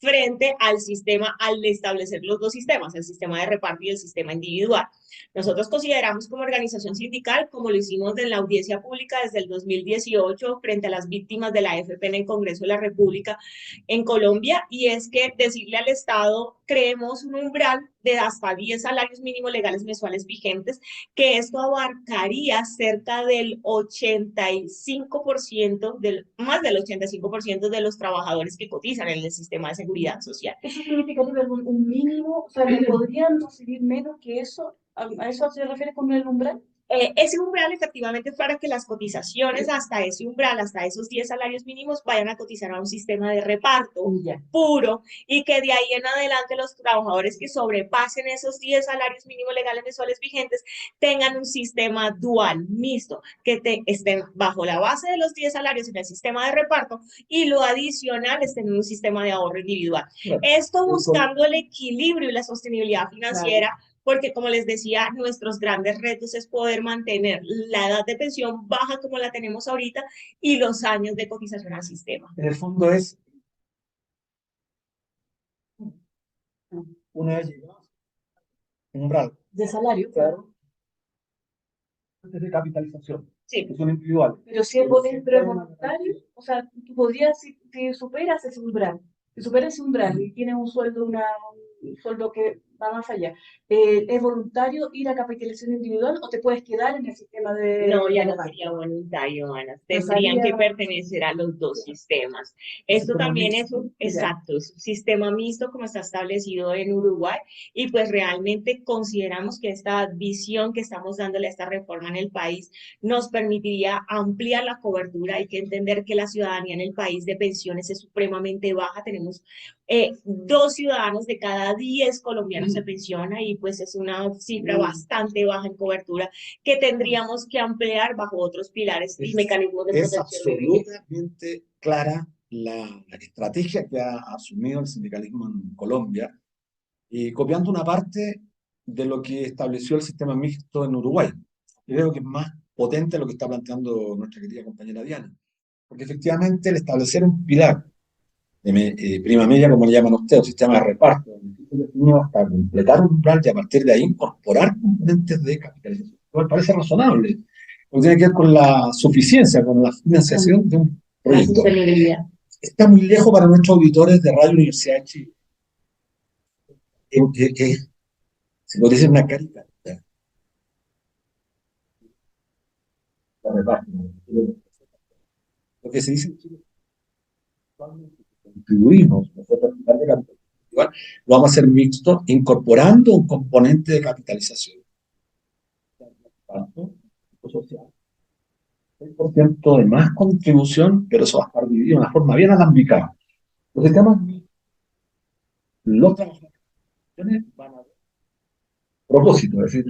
frente al sistema, al establecer los dos sistemas, el sistema de reparto y el sistema individual. Nosotros consideramos como organización sindical, como lo hicimos en la audiencia pública desde el 2018 frente a las víctimas de la AFP en el Congreso de la República en Colombia, y es que decirle al Estado, creemos un umbral de hasta 10 salarios mínimos legales mensuales vigentes, que esto abarcaría cerca del 85%, más del 85% de los trabajadores que cotizan en el sistema de seguridad social. ¿Eso significa un mínimo? O sea, ¿no podrían recibir menos que eso? ¿A eso se refiere con el umbral? Ese umbral efectivamente es para que las cotizaciones hasta ese umbral, hasta esos 10 salarios mínimos, vayan a cotizar a un sistema de reparto Ya. puro y que de ahí en adelante los trabajadores que sobrepasen esos 10 salarios mínimos legales mensuales vigentes tengan un sistema dual, mixto, que estén bajo la base de los 10 salarios en el sistema de reparto y lo adicional estén en un sistema de ahorro individual. Claro. Esto buscando el equilibrio y la sostenibilidad financiera, Claro. porque como les decía, nuestros grandes retos es poder mantener la edad de pensión baja como la tenemos ahorita y los años de cotización al sistema. En el fondo es, una vez llegado, un umbral, De salario, claro, de capitalización, Sí. que son individuales. pero si es voluntario, o sea, tú podrías, si superas ese umbral, si superas ese umbral y tienes un sueldo, un sueldo que va más allá, ¿es voluntario ir a capitalización individual o te puedes quedar en el sistema No, ya no reparto? sería voluntario, Ana. No Tendrían que sabía, pertenecer a los dos sistemas. Esto Sistema también mixto. es un, ya. exacto, es un sistema mixto como está establecido en Uruguay y pues realmente consideramos que esta visión que estamos dándole a esta reforma en el país nos permitiría ampliar la cobertura. Hay que entender que la ciudadanía en el país de pensiones es supremamente baja. Tenemos 2 ciudadanos de cada 10 colombianos se pensiona y pues es una cifra bastante baja en cobertura que tendríamos que ampliar bajo otros pilares y mecanismos de Es protección de vida. absolutamente clara la estrategia que ha asumido el sindicalismo en Colombia y copiando una parte de lo que estableció el sistema mixto en Uruguay. Creo que es más potente lo que está planteando nuestra querida compañera Diana, porque efectivamente el establecer un pilar de prima media, como le llaman ustedes, un sistema de reparto, definido hasta completar un umbral y a partir de ahí incorporar componentes de capitalización. Me parece razonable, porque tiene que ver con la suficiencia, con la financiación de un La proyecto. sostenibilidad. Está muy lejos para nuestros auditores de Radio Universidad de Chile. Se podría decir una caricatura. La reparto. Lo que se dice en Chile, contribuimos, nosotros de capital individual, lo vamos a hacer mixto, incorporando un componente de capitalización. Reparto social. 6% de más contribución, pero eso va a estar dividido de una forma bien alambicada. Los sistemas, los trabajadores van a propósito, es decir,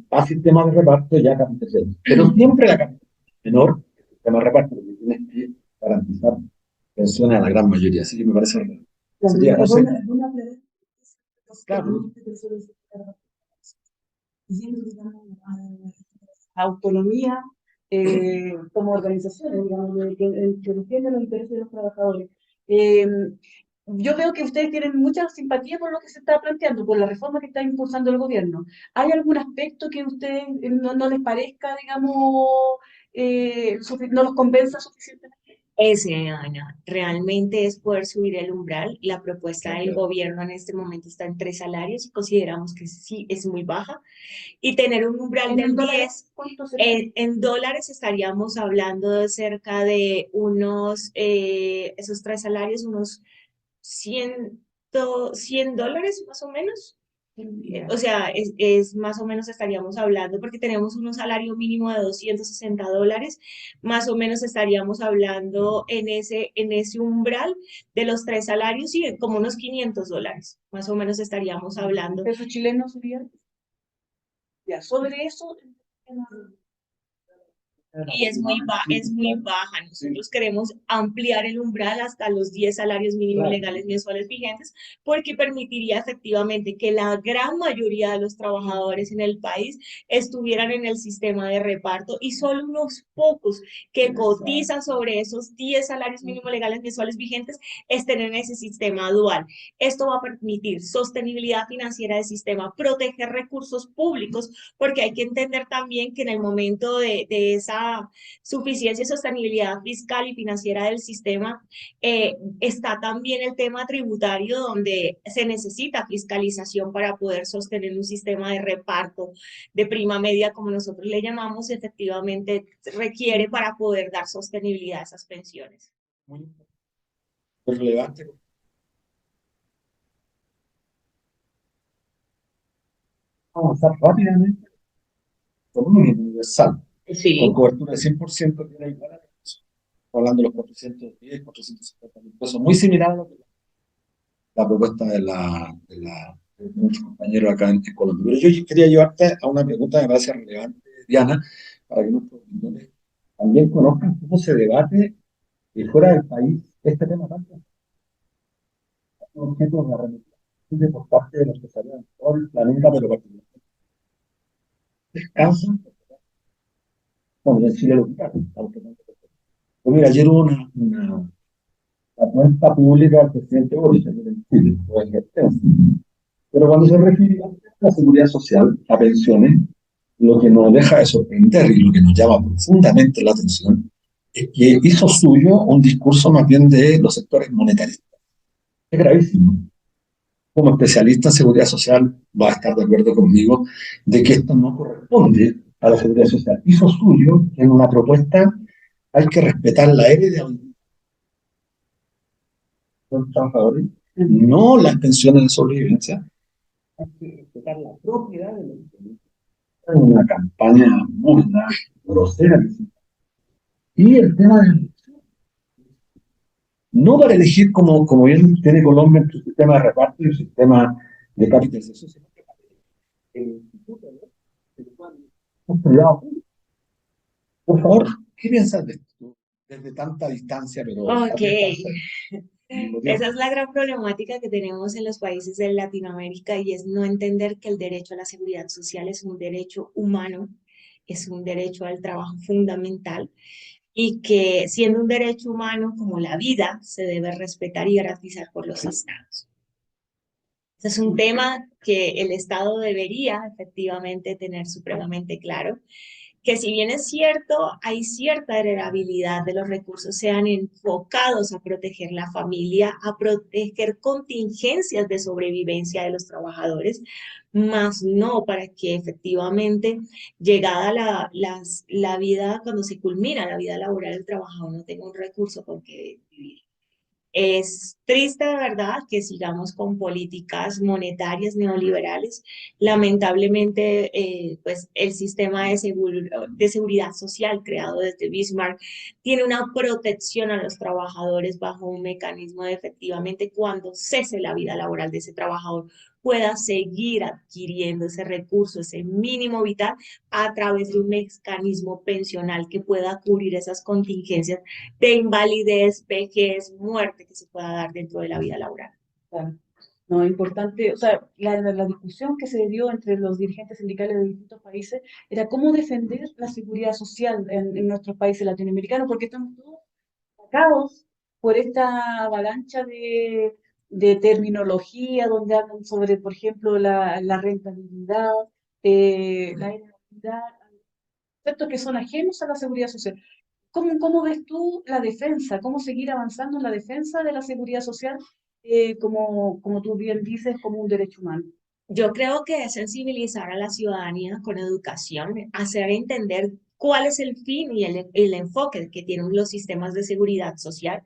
a sistemas de reparto ya capitalización. Pero siempre la capitalización menor que el sistema de reparto, porque tienes que garantizar pensiones a la gran mayoría. Así que me parece. Sería, no sé, claro, autonomía como organizaciones, digamos, que defienden los intereses de los trabajadores. Eh, yo veo que ustedes tienen mucha simpatía por lo que se está planteando, por la reforma que está impulsando el gobierno. ¿Hay algún aspecto que a ustedes no les parezca, digamos, no los convenza suficientemente? Ese, Ana, realmente es poder subir el umbral. La propuesta del gobierno en este momento está en 3 salarios y consideramos que sí es muy baja. Y tener un umbral del 10, ¿Cuánto sería? en dólares estaríamos hablando de cerca de unos, esos 3 salarios, unos 100 dólares más o menos. O sea, es más o menos estaríamos hablando, porque tenemos un salario mínimo de $260, más o menos estaríamos hablando en ese umbral de los 3 salarios y como unos $500, más o menos estaríamos hablando. ¿Pesos chilenos sería? Ya, sobre eso. Y es muy baja. Nosotros queremos ampliar el umbral hasta los 10 salarios mínimos legales mensuales vigentes, porque permitiría efectivamente que la gran mayoría de los trabajadores en el país estuvieran en el sistema de reparto y solo unos pocos que cotizan sobre esos 10 salarios mínimos legales mensuales vigentes estén en ese sistema dual. Esto va a permitir sostenibilidad financiera del sistema, proteger recursos públicos, porque hay que entender también que en el momento de esa suficiencia y sostenibilidad fiscal y financiera del sistema, está también el tema tributario, donde se necesita fiscalización para poder sostener un sistema de reparto de prima media, como nosotros le llamamos, efectivamente requiere para poder dar sostenibilidad a esas pensiones. muy relevante. vamos a avanzar rápidamente. con un mínimo universal, con Sí. cobertura de 100% que era igual a eso. Hablando de los 410, 450 mil pesos, muy similar a lo que la propuesta de nuestros compañeros acá en Colombia. Pero yo quería llevarte a una pregunta que me parece relevante, Diana, para que nuestros auditores también conozcan cómo se debate fuera del país este tema tanto objeto de arremetidas por parte de los que salían de todo el planeta, pero particularmente descansan. Bueno, en Chile lo quitaron. Pues mira, ayer hubo la cuenta pública del presidente Boric en Chile, fue extensa. Pero cuando se refiere a la seguridad social, a pensiones, lo que nos deja de sorprender y lo que nos llama profundamente la atención es que hizo suyo un discurso más bien de los sectores monetaristas. Es gravísimo. Como especialista en seguridad social, va a estar de acuerdo conmigo de que esto no corresponde a la seguridad social. Hizo suyo en una propuesta, hay que respetar la heredabilidad de los trabajadores, no las pensiones de sobrevivencia, hay que respetar la propiedad de los trabajadores. Es una campaña burda, grosera. Y el tema de no para elegir como bien tiene Colombia en su sistema de reparto y el sistema de capitalización, sino que para el instituto un privado público. Por favor, ¿qué piensas de esto? Desde tanta distancia, pero Ok. al mismo Esa tiempo. es la gran problemática que tenemos en los países de Latinoamérica y es no entender que el derecho a la seguridad social es un derecho humano, es un derecho al trabajo fundamental y que siendo un derecho humano como la vida se debe respetar y garantizar por los estados. Ese es un tema que el Estado debería efectivamente tener supremamente claro, que si bien es cierto, hay cierta heredabilidad de los recursos, sean enfocados a proteger la familia, a proteger contingencias de sobrevivencia de los trabajadores, más no para que efectivamente, llegada la vida, cuando se culmina la vida laboral, el trabajador no tenga un recurso con que vivir. Es triste de verdad que sigamos con políticas monetarias neoliberales. Lamentablemente, pues el sistema de seguridad social creado desde Bismarck tiene una protección a los trabajadores bajo un mecanismo de efectivamente cuando cese la vida laboral de ese trabajador pueda seguir adquiriendo ese recurso, ese mínimo vital a través de un mecanismo pensional que pueda cubrir esas contingencias de invalidez, vejez, muerte que se pueda dar dentro de la vida laboral. Claro. No, es importante, o sea, la discusión que se dio entre los dirigentes sindicales de distintos países era cómo defender la seguridad social en nuestros países latinoamericanos, porque estamos todos atacados por esta avalancha de terminología donde hablan sobre, por ejemplo, la rentabilidad, la heredabilidad, conceptos que son ajenos a la seguridad social. ¿Cómo ves tú la defensa? ¿Cómo seguir avanzando en la defensa de la seguridad social, como tú bien dices, como un derecho humano? Yo creo que es sensibilizar a la ciudadanía con educación, hacer entender cuál es el fin y el enfoque que tienen los sistemas de seguridad social,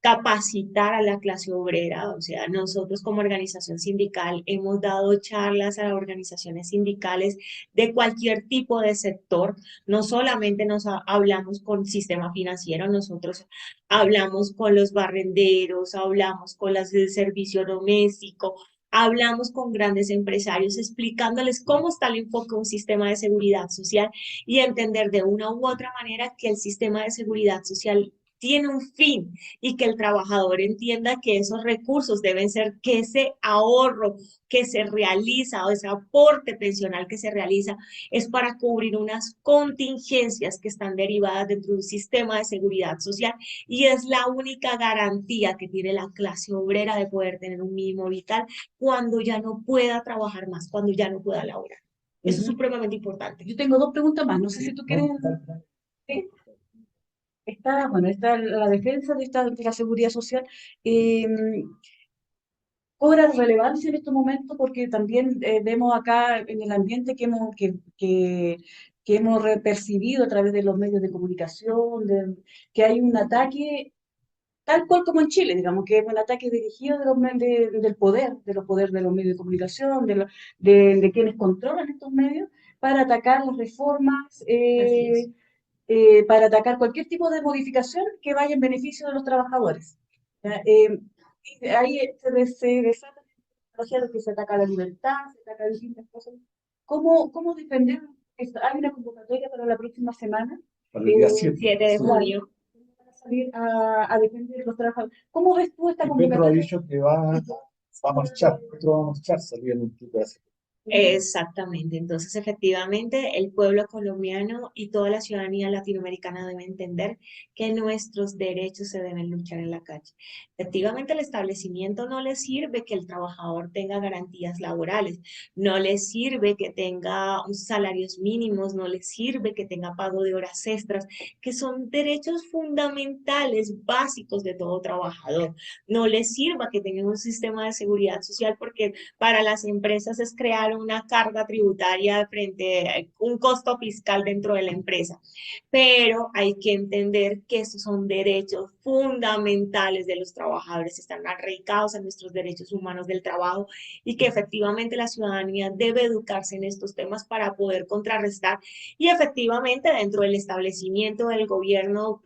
capacitar a la clase obrera, o sea, nosotros como organización sindical hemos dado charlas a organizaciones sindicales de cualquier tipo de sector, no solamente hablamos con sistema financiero, nosotros hablamos con los barrenderos, hablamos con las del servicio doméstico, hablamos con grandes empresarios explicándoles cómo está el enfoque de un sistema de seguridad social y entender de una u otra manera que el sistema de seguridad social tiene un fin y que el trabajador entienda que esos recursos deben ser que ese ahorro que se realiza o ese aporte pensional que se realiza es para cubrir unas contingencias que están derivadas dentro de un sistema de seguridad social y es la única garantía que tiene la clase obrera de poder tener un mínimo vital cuando ya no pueda trabajar más, cuando ya no pueda laborar. Eso es supremamente importante. Yo tengo dos preguntas más, no sé si tú quieres... Está la defensa de la seguridad social. eh, Cobra relevancia en estos momentos porque también vemos acá en el ambiente que hemos percibido a través de los medios de comunicación, que hay un ataque tal cual como en Chile, digamos, que es un ataque dirigido del poder, de los poderes de los medios de comunicación, de quienes controlan estos medios, para atacar las reformas, Así para atacar cualquier tipo de modificación que vaya en beneficio de los trabajadores. ¿Ya? Y ahí se desata la tecnología de que se ataca la libertad, se ataca distintas cosas. ¿Cómo defender? Hay una convocatoria para la próxima semana, Para el día es. 7. 7 de Sí. junio. para salir a defender los trabajadores. ¿Cómo ves tú esta Y Petro ha convocatoria? dicho que va a marchar. Petro va a marchar, salió en un tuit así. Exactamente. Entonces, efectivamente, el pueblo colombiano y toda la ciudadanía latinoamericana debe entender que nuestros derechos se deben luchar en la calle. Efectivamente, el establecimiento no le sirve que el trabajador tenga garantías laborales, no le sirve que tenga salarios mínimos, no le sirve que tenga pago de horas extras, que son derechos fundamentales, básicos de todo trabajador. No le sirva que tenga un sistema de seguridad social porque para las empresas es crear una carga tributaria frente a un costo fiscal dentro de la empresa. Pero hay que entender que estos son derechos fundamentales de los trabajadores, están arraigados a nuestros derechos humanos del trabajo y que efectivamente la ciudadanía debe educarse en estos temas para poder contrarrestar. Y efectivamente dentro del establecimiento del gobierno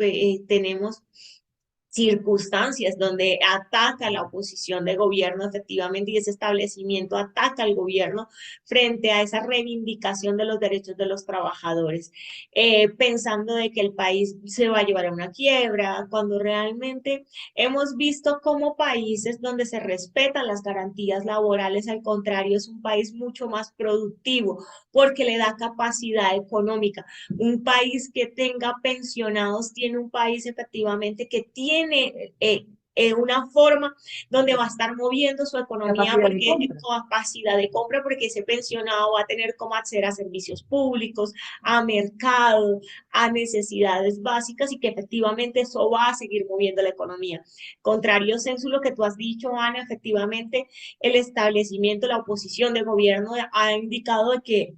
tenemos circunstancias donde ataca la oposición de gobierno efectivamente y ese establecimiento ataca al gobierno frente a esa reivindicación de los derechos de los trabajadores, pensando de que el país se va a llevar a una quiebra, cuando realmente hemos visto como países donde se respetan las garantías laborales, al contrario, es un país mucho más productivo porque le da capacidad económica. Un país que tenga pensionados tiene un país efectivamente que tiene una forma donde va a estar moviendo su economía Capacidad de porque compra. capacidad de compra, porque ese pensionado va a tener cómo acceder a servicios públicos, a mercado, a necesidades básicas y que efectivamente eso va a seguir moviendo la economía. Contrario, Censu, lo que tú has dicho, Ana, efectivamente el establecimiento, la oposición de gobierno ha indicado de que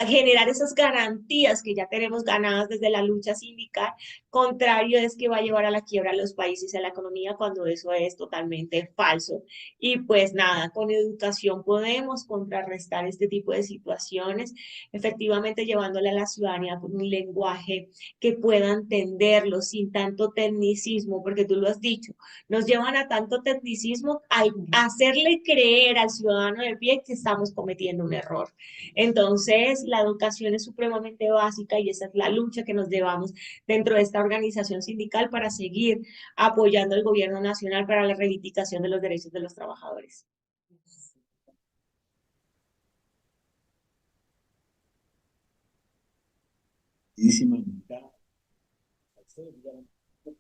a generar esas garantías que ya tenemos ganadas desde la lucha sindical, contrario es que va a llevar a la quiebra a los países y a la economía cuando eso es totalmente falso. Y pues nada, con educación podemos contrarrestar este tipo de situaciones, efectivamente llevándole a la ciudadanía con un lenguaje que pueda entenderlo sin tanto tecnicismo, porque tú lo has dicho, nos llevan a tanto tecnicismo al hacerle creer al ciudadano de pie que estamos cometiendo un error. Entonces, la educación es supremamente básica y esa es la lucha que nos llevamos dentro de esta organización sindical para seguir apoyando al gobierno nacional para la reivindicación de los derechos de los trabajadores.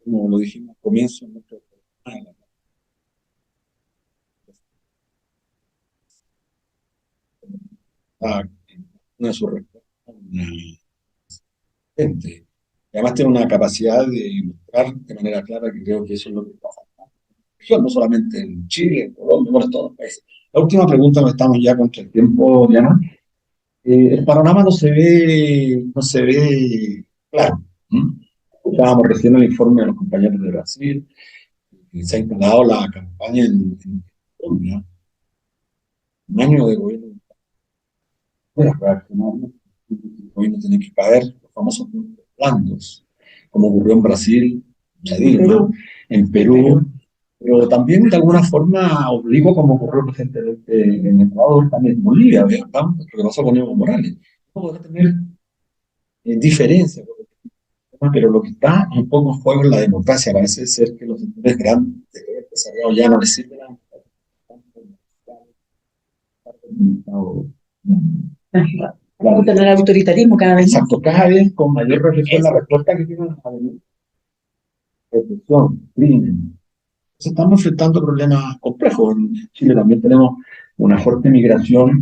Como lo dijimos al comienzo, nuestro programa, una de sus respuestas, gente. Y además tiene una capacidad de ilustrar de manera clara que creo que eso es lo que pasa en la región, no solamente en Chile, en Colombia, bueno, en todos los países. La última pregunta, no estamos ya contra el tiempo, Diana. El panorama no se ve claro. ¿Mm? Escuchábamos recién el informe de los compañeros de Brasil, y se ha instalado la campaña en Colombia, un año de gobierno. Bueno, reaccionar, el gobierno tiene que caer, los famosos blandos, como ocurrió en Brasil, ya digo, en Perú, pero también de alguna forma obligó, como ocurrió recientemente en Ecuador, también en Bolivia, ¿verdad? Lo que pasó con Evo Morales. No podrá tener diferencias, pero lo que está un poco en juego es la democracia. Parece ser que los sectores grandes del empresariado ya no les sirven a Vamos a tener autoritarismo cada vez más. exacto, cada vez con mayor reflexión la respuesta que tienen a la represión, crimen. Entonces estamos enfrentando problemas complejos. En Chile también tenemos una fuerte migración.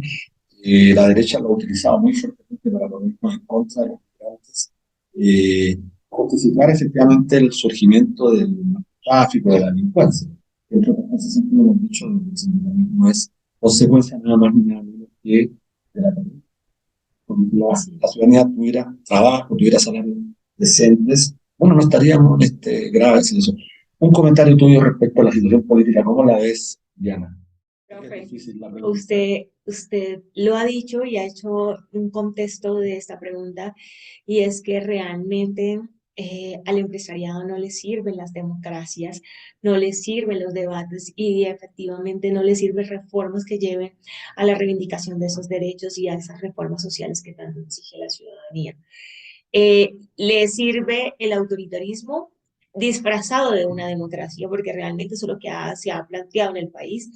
La derecha lo ha utilizado muy fuertemente para ponernos en contra de los migrantes. Justificar efectivamente el surgimiento del tráfico, de la delincuencia. Dentro de ese sentido, hemos dicho que el sindicalismo es consecuencia nada más ni nada menos que de la pandemia. La ciudadanía tuviera trabajo, tuviera salarios decentes, bueno, no estaríamos graves en eso. Un comentario tuyo respecto a la situación política, ¿cómo la ves, Diana? Es Profe, difícil la pregunta. usted lo ha dicho y ha hecho un contexto de esta pregunta, y es que realmente al empresariado no le sirven las democracias, no le sirven los debates y efectivamente no le sirven reformas que lleven a la reivindicación de esos derechos y a esas reformas sociales que tanto exige la ciudadanía. Le sirve el autoritarismo disfrazado de una democracia, porque realmente eso es lo que se ha planteado en el país,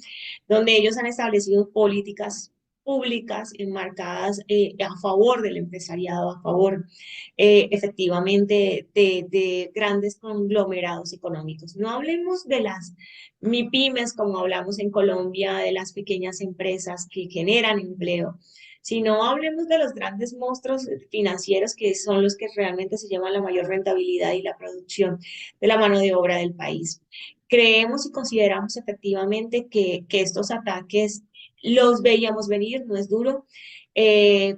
donde ellos han establecido políticas públicas enmarcadas a favor del empresariado, a favor efectivamente de grandes conglomerados económicos. No hablemos de las MIPYMES, como hablamos en Colombia, de las pequeñas empresas que generan empleo, sino hablemos de los grandes monstruos financieros que son los que realmente se llevan la mayor rentabilidad y la producción de la mano de obra del país. Creemos y consideramos efectivamente que estos ataques los veíamos venir, no es duro.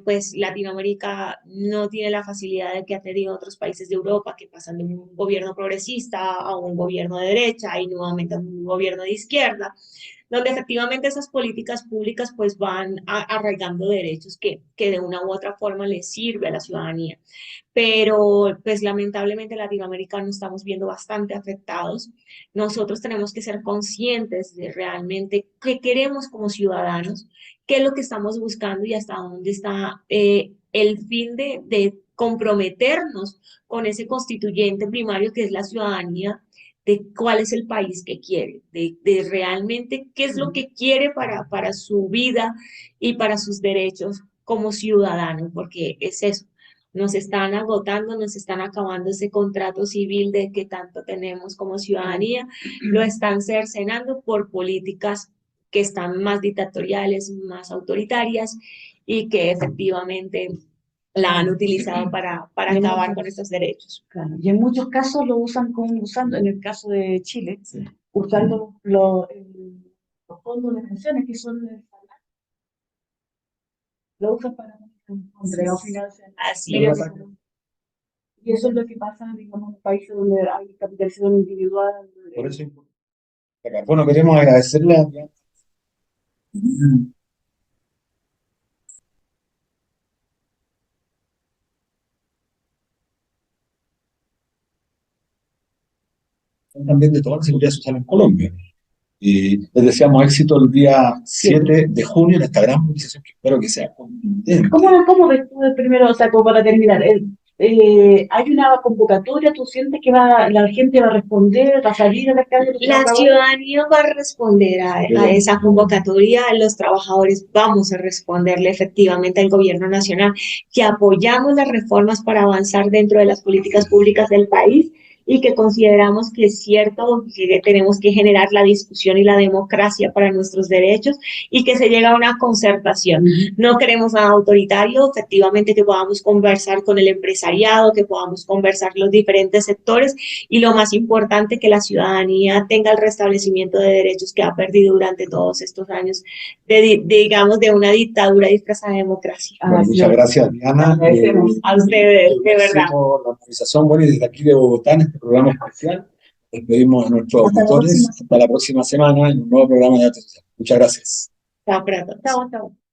Pues Latinoamérica no tiene la facilidad de que ha tenido otros países de Europa que pasan de un gobierno progresista a un gobierno de derecha y nuevamente a un gobierno de izquierda, donde efectivamente esas políticas públicas pues van arraigando derechos que de una u otra forma les sirve a la ciudadanía. Pero pues lamentablemente en Latinoamérica nos estamos viendo bastante afectados. Nosotros tenemos que ser conscientes de realmente qué queremos como ciudadanos, qué es lo que estamos buscando y hasta dónde está el fin de comprometernos con ese constituyente primario que es la ciudadanía, de cuál es el país que quiere, de realmente qué es lo que quiere para su vida y para sus derechos como ciudadano, porque es eso, nos están agotando, nos están acabando ese contrato civil de que tanto tenemos como ciudadanía, lo están cercenando por políticas que están más dictatoriales, más autoritarias y que efectivamente la han utilizado para acabar con estos derechos. Claro, y en muchos casos lo usan como usando, en el caso de Chile, usando los fondos de pensiones que son lo usan para entregar financiar. Así es. Y eso es lo que pasa, digamos, en países donde hay capitalización individual. Por eso es importante. Bueno, queremos agradecerle a también de toda la seguridad social en Colombia. Y les deseamos éxito el día 7 de junio en esta gran movilización que espero que sea contundente. ¿Cómo ves tú primero, o sea, como para terminar? ¿Hay una convocatoria? ¿Tú sientes que la gente va a responder, va a salir a la calle? La ciudadanía va a responder a esa convocatoria, los trabajadores vamos a responderle efectivamente al gobierno nacional que apoyamos las reformas para avanzar dentro de las políticas públicas del país y que consideramos que es cierto que tenemos que generar la discusión y la democracia para nuestros derechos y que se llega a una concertación. No queremos nada autoritario, efectivamente que podamos conversar con el empresariado, que podamos conversar los diferentes sectores y lo más importante, que la ciudadanía tenga el restablecimiento de derechos que ha perdido durante todos estos años digamos, de una dictadura disfrazada de democracia. Bueno, muchas gracias, Diana. A ustedes, de verdad. La movilización, bueno, y desde aquí de Bogotá, en este programa especial, despedimos a nuestros auditores. Hasta la próxima semana en un nuevo programa de Datos Sociales. Muchas gracias. Chao, pronto. Chao, chao.